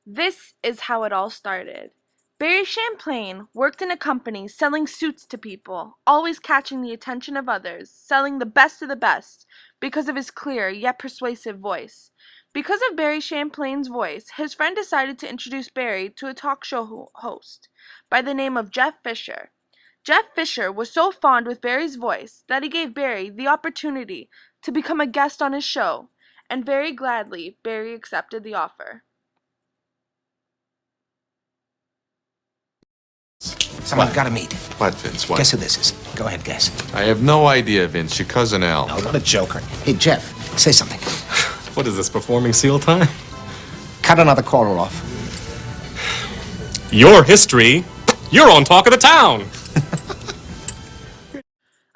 This is how it all started. Barry Champlain worked in a company selling suits to people, always catching the attention of others, selling the best of the best, because of his clear yet persuasive voice. Because of Barry Champlain's voice, his friend decided to introduce Barry to a talk show host by the name of Jeff Fisher. Jeff Fisher was so fond with Barry's voice that he gave Barry the opportunity to become a guest on his show, and very gladly Barry accepted the offer. Someone I've got to meet. What, Vince? What? Guess who this is? Go ahead, guess. I have no idea, Vince. Your cousin Al. No, not a joker. Hey, Jeff, say something. What is this, performing seal time? Cut another caller off. Your history. You're on Talk of the Town.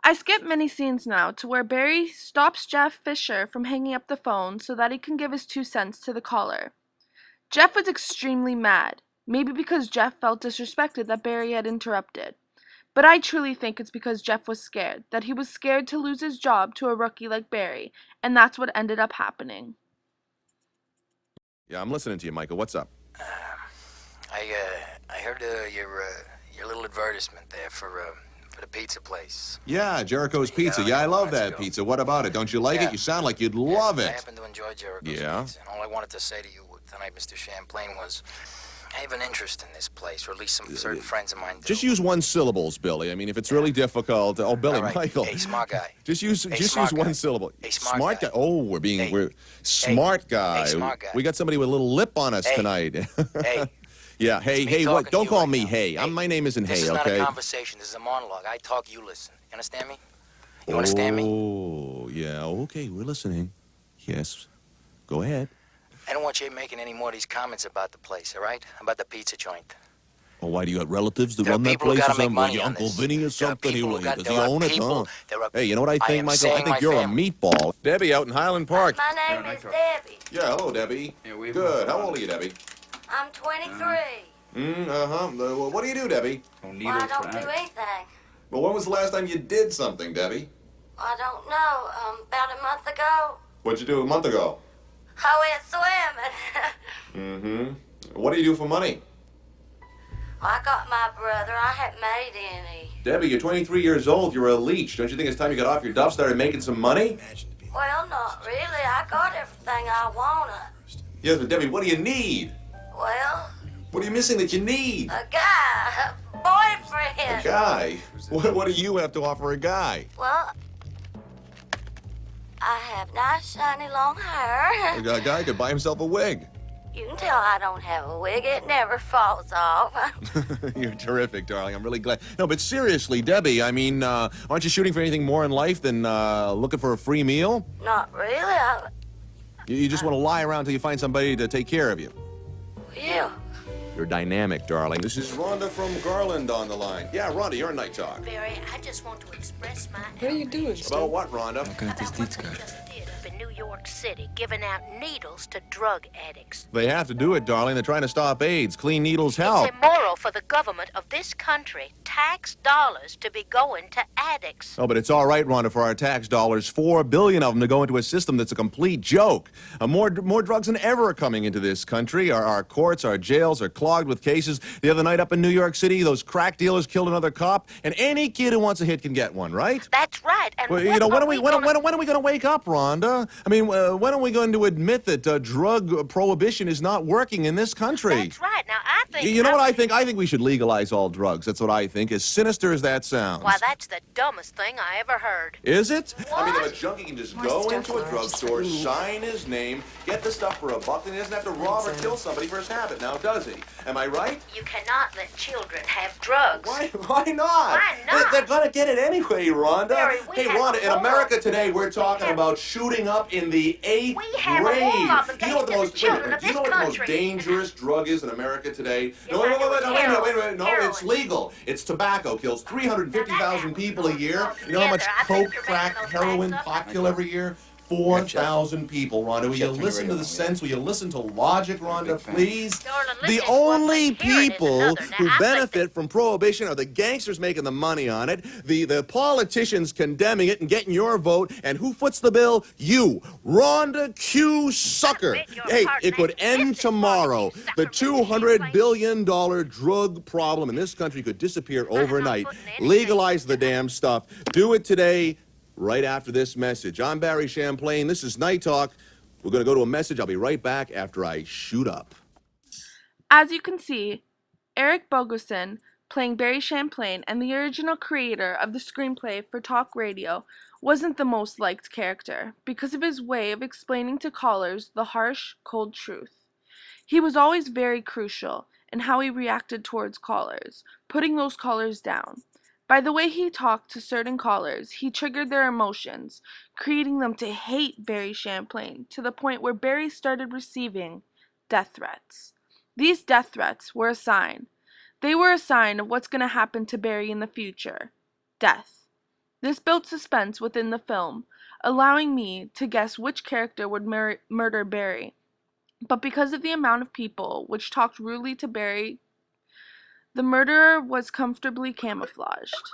I skip many scenes now to where Barry stops Jeff Fisher from hanging up the phone so that he can give his 2 cents to the caller. Jeff was extremely mad, maybe because Jeff felt disrespected that Barry had interrupted. But I truly think it's because Jeff was scared, that he was scared to lose his job to a rookie like Barry, and that's what ended up happening. Yeah, I'm listening to you, Michael. What's up? I heard your little advertisement there for the pizza place. Yeah, Jericho's Pizza. Yeah, I love that pizza. What about it? Don't you like it? You sound like you'd love I it. happen to enjoy Jericho's Yeah? pizza, and all I wanted to say to you tonight, Mr. Champlain, was I have an interest in this place, or at least some certain friends of mine do. Just use one syllables, Billy. I mean, if it's really difficult. Oh, Billy, All right. Michael. Hey, smart guy. Just use smart one guy. syllable. Hey, smart guy. Oh, we're smart guy. Hey, smart guy. We got somebody with a little lip on us tonight. Hey. Yeah. Hey, It's me what? talking to Don't you call right me now. Hey. My name isn't This Hey. is not Okay. a conversation. This is a monologue. I talk, you listen. You understand me? You understand me? Oh, yeah. Okay, we're listening. Yes. Go ahead. I don't want you making any more of these comments about the place, all right? About the pizza joint. Oh, why do you got relatives that There are run that people who place or gotta make something? money Your on Uncle this. Vinny or There are something? people who Does got- he there are own it? people- Huh? there are- Hey, you know what I I think, am Michael? I saying think my you're family. a meatball. Debbie out in Highland Park. My name is Debbie. Yeah, hello, Debbie. Good. How old are you, Debbie? I'm 23. Well, what do you do, Debbie? Well, I don't do anything. Well, when was the last time you did something, Debbie? I don't know. About a month ago, What'd you do a month ago? I went swimming. What do you do for money? I got my brother. I haven't made any. Debbie, you're 23 years old. You're a leech. Don't you think it's time you got off your duff, started making some money? Well, not really. I got everything I wanted. Yes, but Debbie, what do you need? Well, What are you missing that you need? a guy, a boyfriend. A guy? What do you have to offer a guy? Well, I have nice, shiny, long hair. A guy could buy himself a wig. You can tell I don't have a wig. It never falls off. You're terrific, darling. I'm really glad. No, but seriously, Debbie, I mean, aren't you shooting for anything more in life than looking for a free meal? Not really. You just want to lie around till you find somebody to take care of you. Yeah. You're dynamic, darling. This is Rhonda from Garland on the line. Yeah, Rhonda, you're a Night Talk. Barry, I just want to express my What are you doing, About what, Rhonda? about what they just did up in New York City, giving out needles to drug addicts. They have to do it, darling. They're trying to stop AIDS. Clean needles help. It's immoral for the government of this country, tax dollars, to be going to addicts. Oh, but it's all right, Rhonda, for our tax dollars. 4 billion of them to go into a system that's a complete joke. More drugs than ever are coming into this country. Our courts, our jails are clogged with cases. The other night up in New York City, those crack dealers killed another cop, and any kid who wants a hit can get one, right? That's right. And Well, what you know, when are are we gonna... when are we going to wake up, Rhonda? I mean, when are we going to admit that drug prohibition is not working in this country? That's right. Now, I think... You know what I think? I think we should legalize all drugs. That's what I think, as sinister as that sounds. Why, that's the dumbest thing I ever heard. Is it? I mean, What? if a junkie can just go into a drugstore, sign his name, get the stuff for $1, and he doesn't have to rob or kill somebody for his habit, now does he? Am I right? You cannot let children have drugs. Why not? Why not? They're gonna get it anyway, Rhonda. Barry, we Hey, have Rhonda, in a America war. today, we're talking about shooting up in the 8th We have a grade. war of Do you know what the against most the children of do you know this what the most country. dangerous drug is in America today? No, Yes, wait, I wait, know. wait, no, wait, Heroin. no, it's Heroin. legal. It's tobacco. Kills 350,000 people a year. You know how much Together, I think coke, you're crack, making those heroin, facts up. pot kill every year? 4,000 people, Rhonda. Will you Jeff, listen to the sense? Will you listen to logic, Rhonda, please? Darling, The listen to one only thing, here it is people another. Now, who I think benefit from prohibition are the gangsters making the money on it, the politicians condemning it and getting your vote, and who foots the bill? You, Rhonda Q. Sucker. beg your Hey, pardon, it could man. end This is tomorrow. Rhonda The Q. Sucker, Mr. $200 Champlain. billion drug problem in this country could disappear overnight. putting anything Legalize the damn stuff. Do it today, right after this message. I'm Barry Champlain. This is Night Talk. We're going to go to a message. I'll be right back after I shoot up. As you can see, Eric Bogosin, playing Barry Champlain and the original creator of the screenplay for talk radio, wasn't the most liked character because of his way of explaining to callers the harsh, cold truth. He was always very crucial in how he reacted towards callers, putting those callers down. By the way he talked to certain callers, he triggered their emotions, creating them to hate Barry Champlain to the point where Barry started receiving death threats. These death threats were a sign. They were a sign of what's going to happen to Barry in the future. Death. This built suspense within the film, allowing me to guess which character would murder Barry. But because of the amount of people which talked rudely to Barry, the murderer was comfortably camouflaged.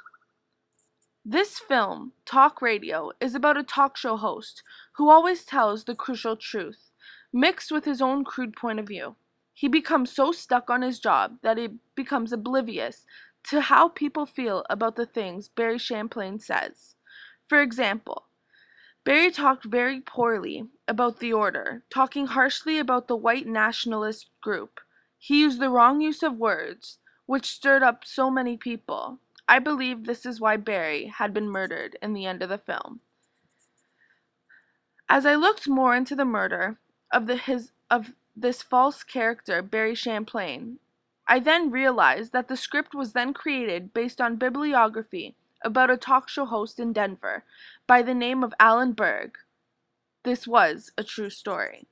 This film, Talk Radio, is about a talk show host who always tells the crucial truth, mixed with his own crude point of view. He becomes so stuck on his job that he becomes oblivious to how people feel about the things Barry Champlain says. For example, Barry talked very poorly about the order, talking harshly about the white nationalist group. He used the wrong use of words, which stirred up so many people. I believe this is why Barry had been murdered in the end of the film. As I looked more into the murder of this false character, Barry Champlain, I then realized that the script was then created based on bibliography about a talk show host in Denver by the name of Alan Berg. This was a true story.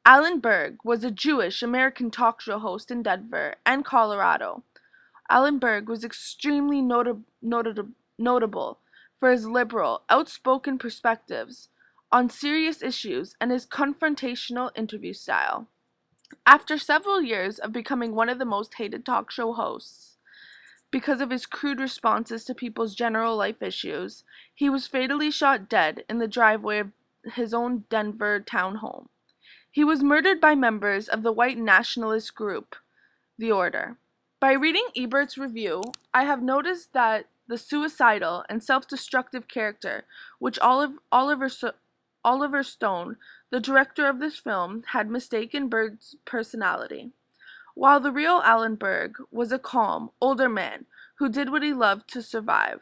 Alan Berg was a Jewish American talk show host in Denver and Colorado. Alan Berg was extremely notable for his liberal, outspoken perspectives on serious issues and his confrontational interview style. After several years of becoming one of the most hated talk show hosts, because of his crude responses to people's general life issues, he was fatally shot dead in the driveway of his own Denver townhome. He was murdered by members of the white nationalist group, The Order. By reading Ebert's review, I have noticed that the suicidal and self-destructive character, which Oliver Stone, the director of this film, had mistaken Berg's personality, while the real Alan Berg was a calm, older man who did what he loved to survive.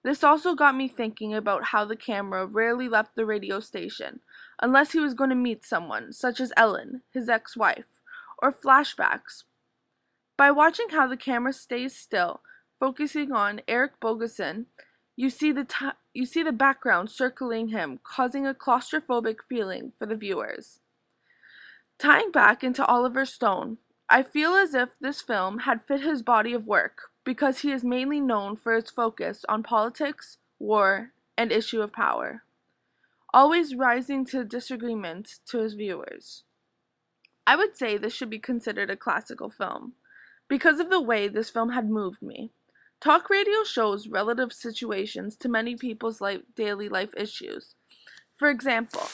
This also got me thinking about how the camera rarely left the radio station, unless he was going to meet someone, such as Ellen, his ex-wife, or flashbacks. By watching how the camera stays still, focusing on Eric Bogosin, you see the background circling him, causing a claustrophobic feeling for the viewers. Tying back into Oliver Stone, I feel as if this film had fit his body of work, because he is mainly known for its focus on politics, war, and issue of power, always rising to disagreements to his viewers. I would say this should be considered a classical film, because of the way this film had moved me. Talk radio shows relative situations to many people's daily life issues. For example,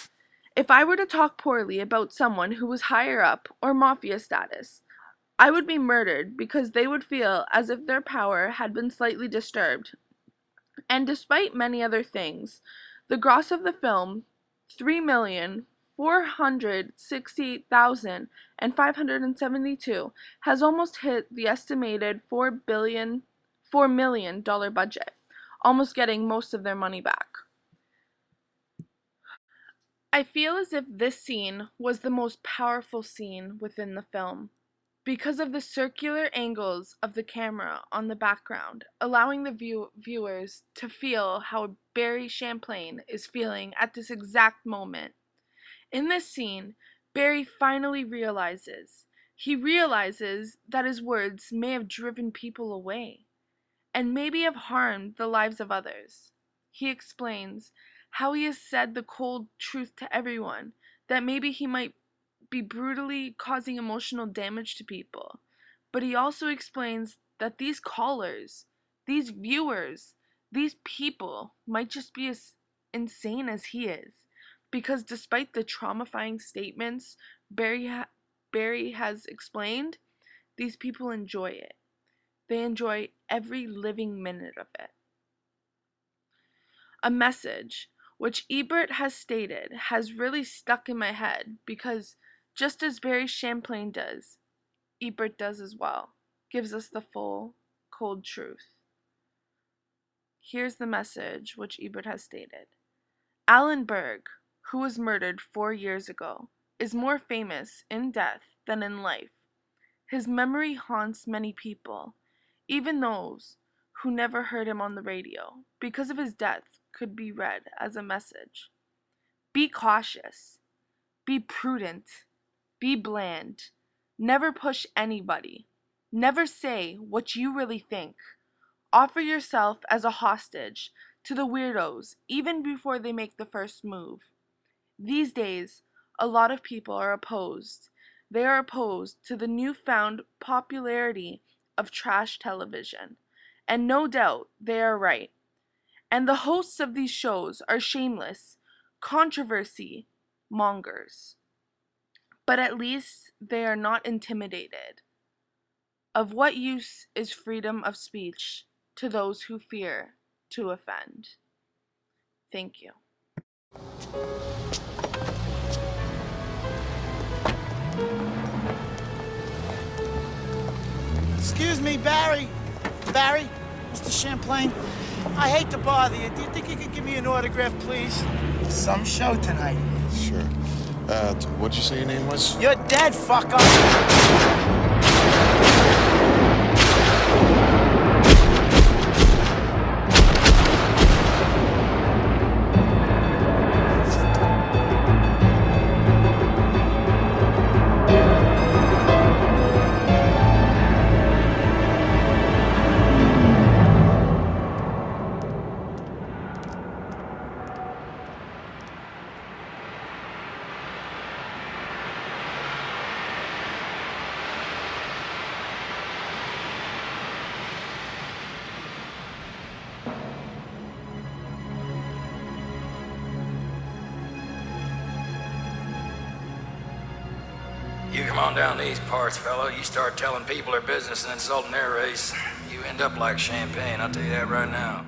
if I were to talk poorly about someone who was higher up or mafia status, I would be murdered because they would feel as if their power had been slightly disturbed. And despite many other things, the gross of the film, $3,468,572, has almost hit the estimated $4 million budget, almost getting most of their money back. I feel as if this scene was the most powerful scene within the film, because of the circular angles of the camera on the background, allowing the viewers to feel how Barry Champlain is feeling at this exact moment. In this scene, Barry finally realizes that his words may have driven people away, and maybe have harmed the lives of others. He explains how he has said the cold truth to everyone, that maybe he might be brutally causing emotional damage to people. But he also explains that these callers, these viewers, these people might just be as insane as he is. Because despite the traumafying statements Barry has explained, these people enjoy it. They enjoy every living minute of it. A message, which Ebert has stated, has really stuck in my head because just as Barry Champlain does, Ebert does as well, gives us the full, cold truth. Here's the message which Ebert has stated. Alan Berg, who was murdered 4 years ago, is more famous in death than in life. His memory haunts many people, even those who never heard him on the radio, because of his death could be read as a message. Be cautious. Be prudent. Be bland. Never push anybody. Never say what you really think. Offer yourself as a hostage to the weirdos even before they make the first move. These days, a lot of people are opposed. They are opposed to the newfound popularity of trash television. And no doubt they are right. And the hosts of these shows are shameless controversy mongers. But at least they are not intimidated. Of what use is freedom of speech to those who fear to offend? Thank you. Excuse me, Barry. Barry? Mr. Champlain? I hate to bother you. Do you think you could give me an autograph, please? Some show tonight. Sure. What'd you say your name was? You're dead, fucker! You come on down to these parts, fellow. You start telling people their business and insulting their race, you end up like Champagne, I'll tell you that right now.